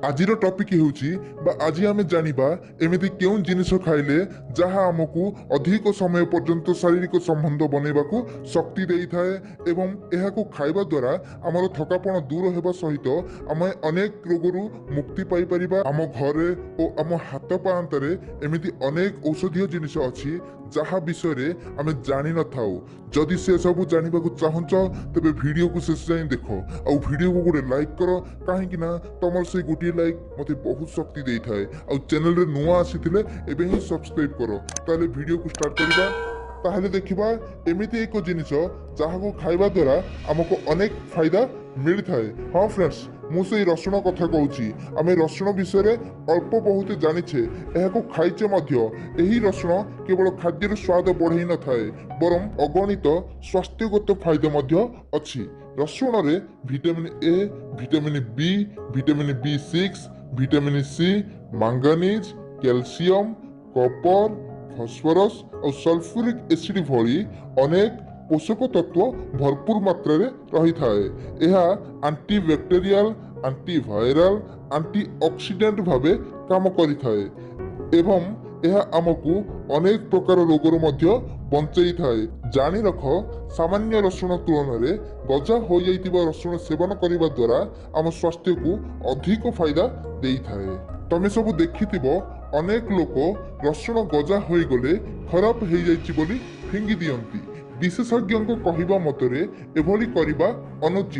आजिर topic हेउची बा आजि आमे जानिबा एमिति केउं जिनिस खाइले जहा आमकु अधिक समय पर्यंत शारीरिक संबंध बनेबाकु शक्ति देइथाए एवं एहाकु खाइबा द्वारा आमर थकापण दूर हेबा सहित आमे अनेक रोगरु मुक्ति पाई परिबा। आम घरे ओ आम हाथ पांतरे एमिति अनेक औषधीय जिनिस अछि जहा विषय रे आमे जानि न थाउ। जदि से सब जानिबाकु चाहन्छ तबे वीडियो को शेष जाए देखो आ वीडियो को गोटे लाइक करो काहेकि ना तमर से गोटे लाइक मते बहुत शक्ति देई थाए। आ चैनल रे नुआ आसीथिले एबे ही सब्सक्राइब करो ताले वीडियो को स्टार्ट करिबा। ताहले देखिबा एमिति एक जिनिस जहाको खाइबा द्वारा हमको अनेक फायदा मिल थाए। हाँ फ्रेंड्स मु से रसुण कथा कहूची। आमे रसुण विषय रे अल्प बहुत जानिछे एहाको खाइचे मध्य एही रसुण केवल खाद्यर स्वाद बढ़ाई न थाए बरम अगणित स्वास्थ्यगत फायदा मध्य अछि। रसुण रे vitamin A, vitamin B, vitamin B6, vitamin C, manganese, calcium, copper, phosphorus और सल्फ्यूरिक एसिड भली अनेक पोषक तत्व भरपूर मात्रा रे रही थाए। यह एंटीबैक्टेरियल, एंटीवायरल, एंटीऑक्सीडेंट भावे काम करि थाए एवं यह आमको अनेक प्रकार रोगर मध्य बंचाई थाए। जानी रख सामान्य रसुण तुलन रे गजा हो जाइतिबा रसुण सेवन करिबा द्वारा आम स्वास्थ्य को अधिक फायदा देई थाए। तमे सब देखिथिबो अनेक लोक रसुण गजा होई गले खराब हो जाइछि बोली फिंगी दियंती। विशेषज्ञ कहिबा मतरे एभली करिबा अनुचित।